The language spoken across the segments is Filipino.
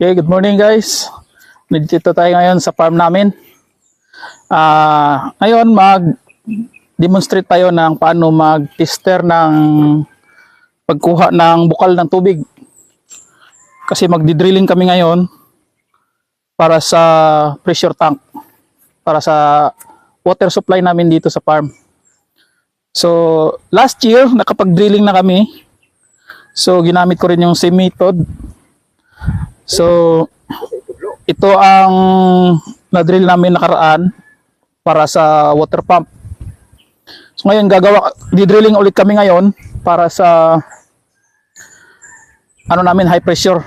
Okay, good morning guys. Nandito tayo ngayon sa farm namin. Ngayon mag-demonstrate tayo ng paano mag-tester ng pagkuha ng bukal ng tubig. Kasi magdi-drilling kami ngayon para sa pressure tank, para sa water supply namin dito sa farm. So, last year nakapag-drilling na kami. So, ginamit ko rin yung same method. So, ito ang na-drill namin nakaraan para sa water pump. So, ngayon di-drilling ulit kami ngayon para sa high pressure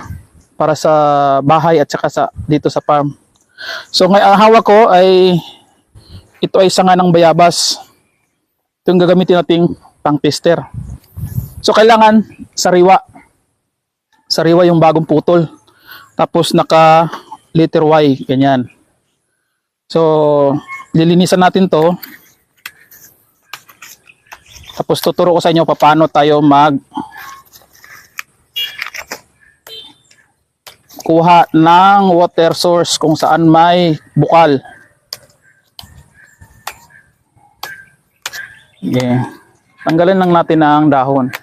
para sa bahay at saka dito sa farm. So, ngayon ang hawak ko ito ay sanga ng bayabas. Ito yung gagamitin nating pang tester. So, kailangan sariwa. Sariwa yung bagong putol. Tapos naka letter Y, ganyan. So, lilinisan natin to. Tapos tuturo ko sa inyo paano tayo kuha ng water source kung saan may bukal. Okay. Tanggalin lang natin ang dahon.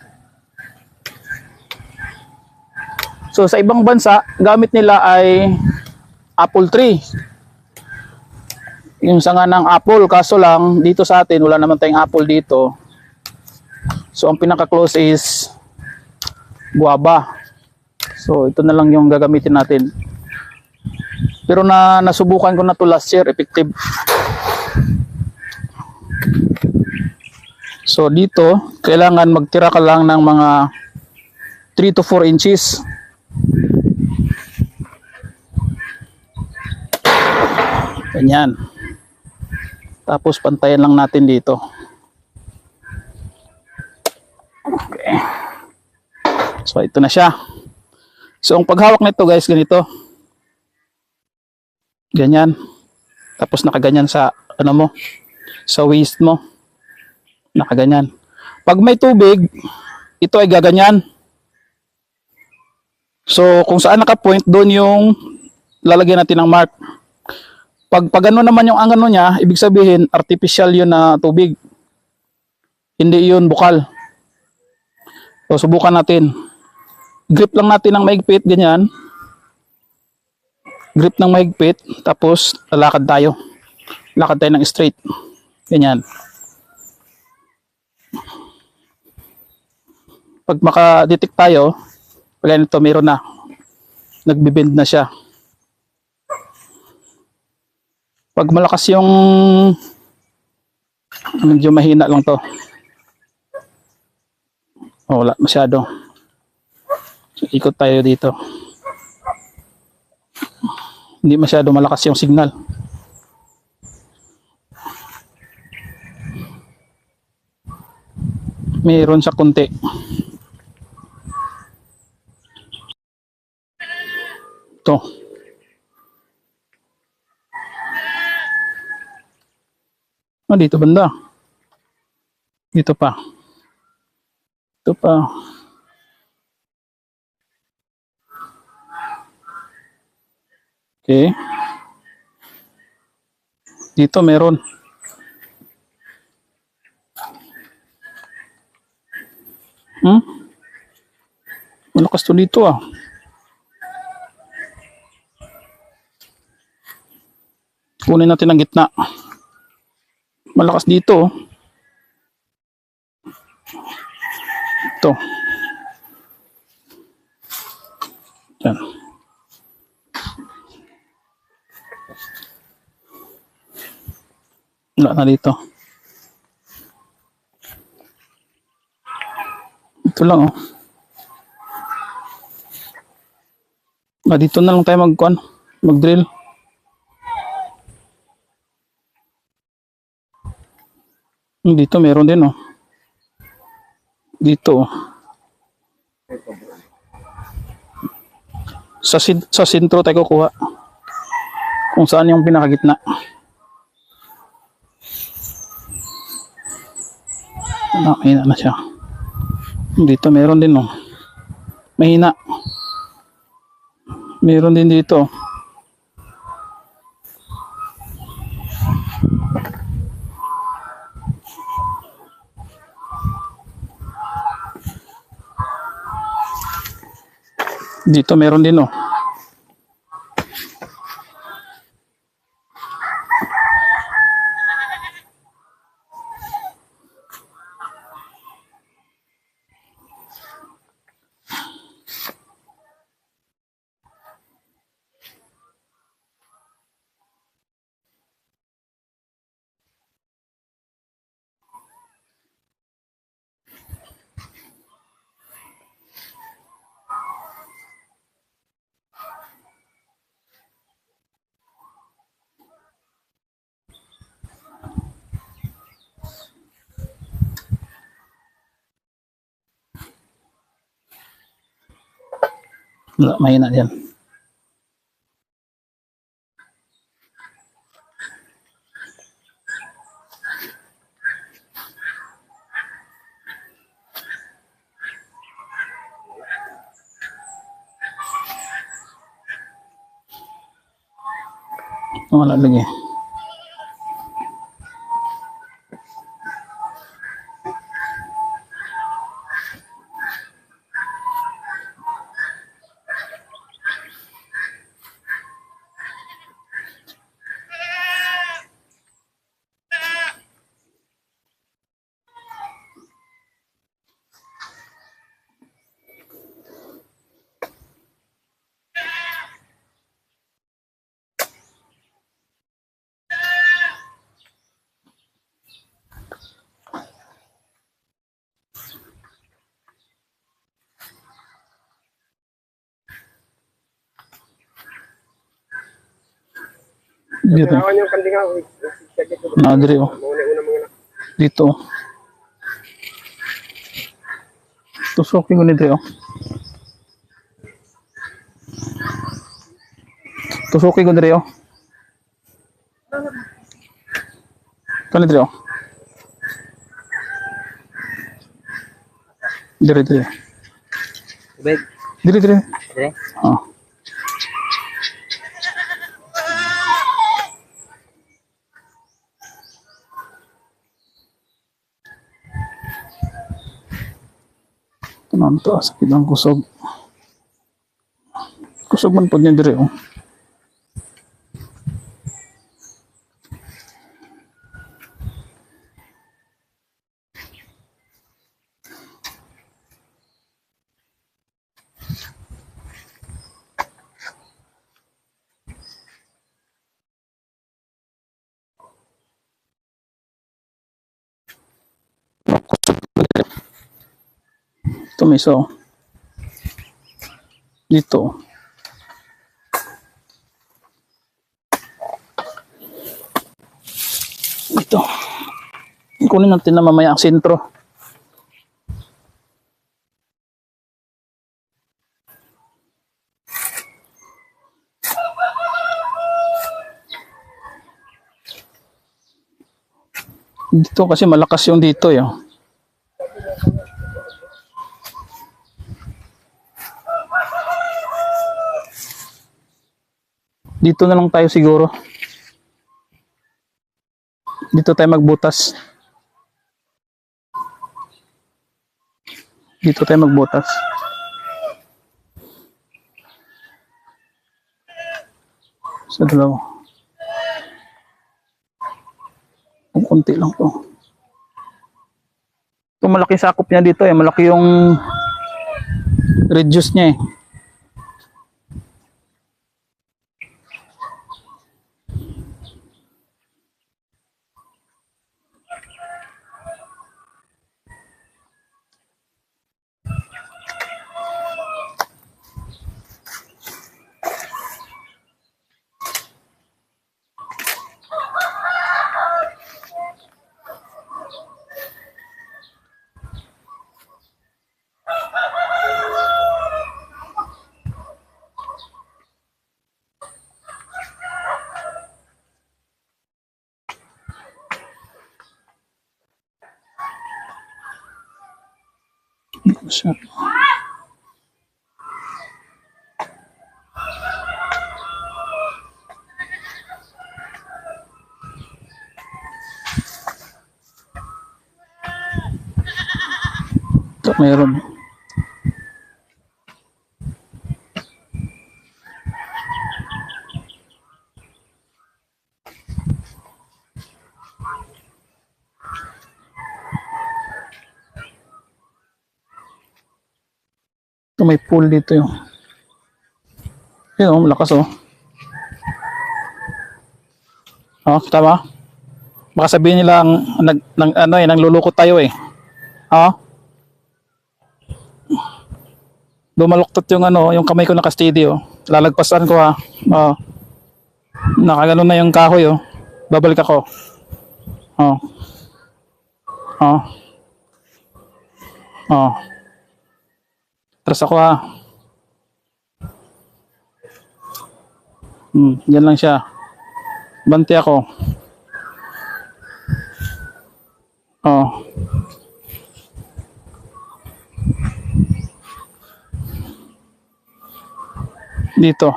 So sa ibang bansa, gamit nila ay apple tree. Yung sanga ng apple, kaso lang dito sa atin wala naman tayong apple dito. So ang pinaka-close is guava. So ito na lang yung gagamitin natin. Pero nasubukan ko na to last year, effective. So dito, kailangan magtira ka lang ng mga 3 to 4 inches. Ganyan. Tapos pantayan lang natin dito. Okay. So ito na siya. So ang paghawak nito guys, ganito. Ganyan. Tapos nakaganyan sa sa waist mo. Nakaganyan. Pag may tubig, ito ay gaganyan. So kung saan naka-point, doon yung lalagyan natin ng mark. Pag ano naman yung angano niya, ibig sabihin artificial yun na tubig. Hindi yun bukal. So subukan natin. Grip lang natin ng mahigpit, ganyan. Grip ng mahigpit, tapos lalakad tayo. Lakad tayo ng straight. Ganyan. Pag makadetect tayo, pag ganito meron na. Nagbe-bend na siya. Pag malakas yung medyo mahina lang to. Wala masyado. So, ikot tayo dito. Hindi masyado malakas yung signal. Meron sa konti. Ito. Dito banda. Dito pa. Ito pa. Okay. Dito meron. Malakas to dito ah. Kunin natin ang gitna. Malakas dito. Ito. Yan. Wala na dito. Ito lang oh. Dito na lang tayo mag-drill. Dito meron din oh. Dito oh. Sa sentro tayo kukuha. Kung saan yung pinakagitna. Mahina na siya. Dito meron din oh. Mahina. Meron din dito. Dito meron din, oh. Wala, mahina yan. Wala lagi. Dito. Nadiri, oh. Dito. Tusokin ko ni Dre, oh. Tusokin ko Dre, oh. Kani Dre, oh. Dire. Big. Dire. Dire. Oh. Tanan to, sakit ang kusog. Kusog man po niya Dre, oh. Ito may isa, oh. Dito. Dito. Kunin natin na mamaya ang sentro. Dito kasi malakas yung dito, eh. Dito na lang tayo siguro. Dito tayo magbutas. Dito tayo magbutas. Sa dalawa. Kung konti lang to. Ito malaki sakop niya dito, eh. Malaki yung reduce niya, eh. Siya. Mayroon. Ito may pool dito yung. Yun oh, malakas oh. Oh, tama. Baka sabihin nila nanglulukot tayo eh. Oh. Lumaluktot yung yung kamay ko naka-steady oh. Lalagpasan ko ha. Oh. Nakagano na yung kahoy oh. Babalik ako. Oh. Oh. Oh. Tras ako ha. Yan lang siya. Banti ako. Oh. Dito.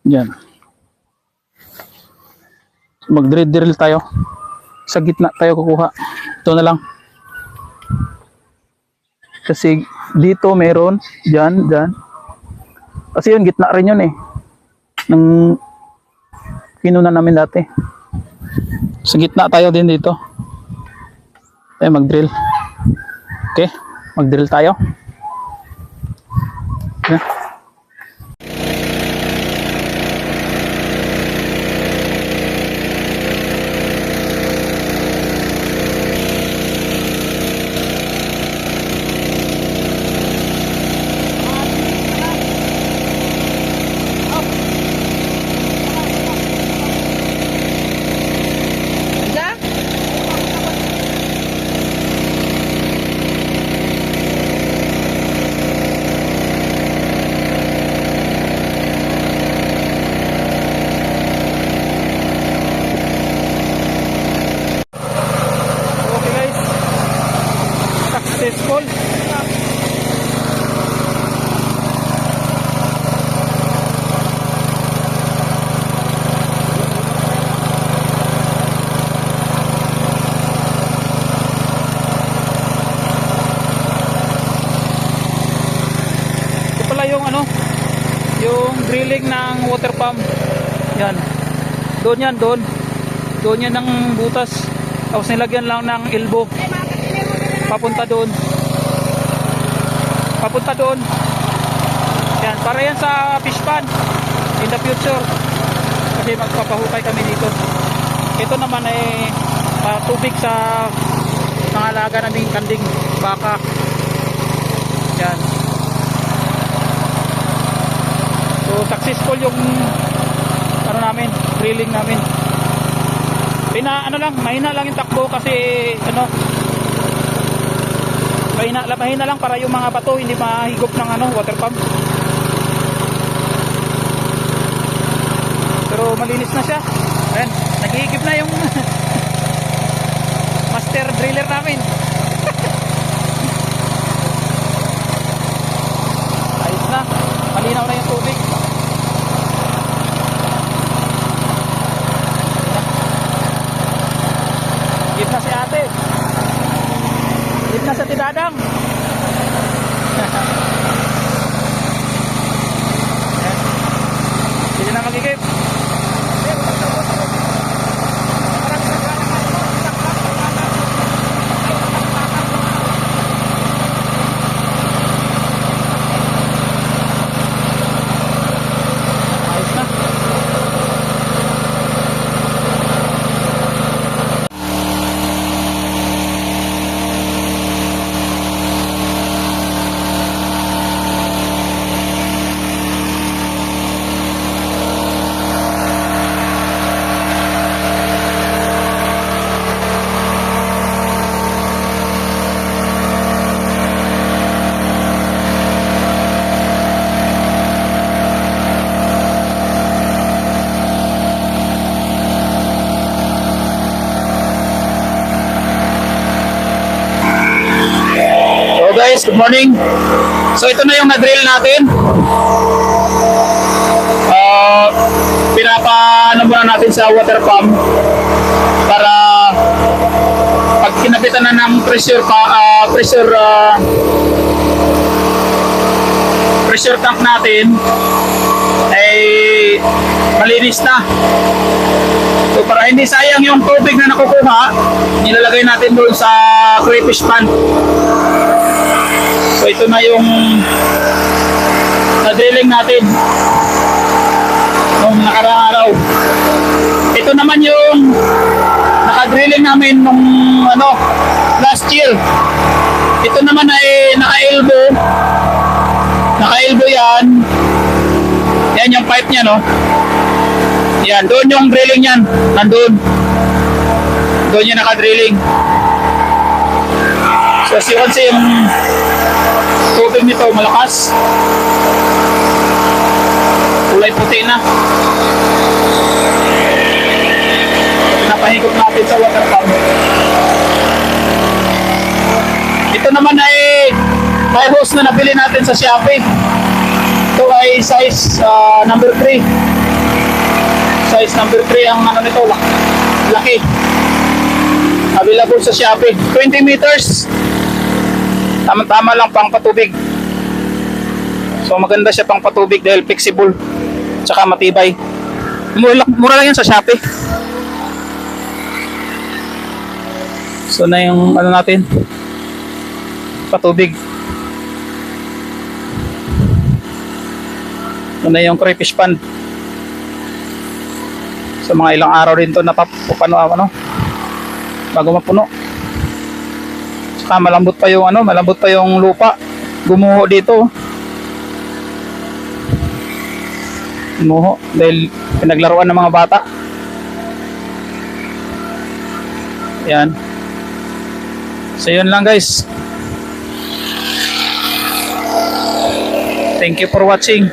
Yan. Mag-drill tayo. Sa gitna tayo kukuha. Ito na lang. Kasi dito meron. Diyan. Kasi yun, gitna rin yun eh. Nang kinunan namin dati. Sa gitna tayo din dito. Tayo mag-drill. Okay. Mag-drill tayo. Okay. Successful. Ito pala yung yung drilling ng water pump. Yan. Doon yan, doon. Doon yan ng butas. Tapos nilagyan lang ng elbow. Papunta doon. Papunta doon. Yan, para yan sa fish pond in the future. Kasi magpapahukay kami dito. Ito naman ay tubig sa mga alaga naming kanding, baka. Yan. So successful yung namin, drilling namin. Mahina lang yung takbo kasi mahina lang para yung mga bato hindi mahigop ng water pump. Pero malinis na siya. Ayan, naghihigip na yung master driller namin. Ayos na, malinaw na yung tubig. Higip na si ate. Higip na sa tidadang. Hindi na magigip. Ayos na. Guys, good morning. So ito na yung na-drill natin. Pinapaano muna natin sa water pump para Nabitan na ng pressure tank natin ay malinis na. So para hindi sayang yung tubig na nakukuha, nilalagay natin doon sa crayfish pond. So ito na yung na-drilling natin nung nakaraang araw. Ito naman yung naka-drilling namin nung last year. Ito naman ay naka-elbow yan. Yan yung pipe niya, no? Yan, doon yung drilling yan. Nandun. Doon yung naka-drilling. So as you can see, yung tubig nito malakas. Kulay puti na. Pinapahigop natin sa water pump. Ito naman ay may hose na nabili natin sa Shopee. Ito ay size number 3. Size number 3 ang nito, laki. Available sa Shopee. 20 meters. Tama-tama lang pang patubig. So maganda siya pang patubig dahil flexible. Tsaka matibay. Mura lang yan sa Shopee. So na yung natin. Patubig. Ito na yung crayfish pond. So mga ilang araw rin to bago mapuno. Saka malambot pa yung lupa. Gumuho dito. Gumuho dahil pinaglaruan ng mga bata. Yan. So yun lang guys. Thank you for watching.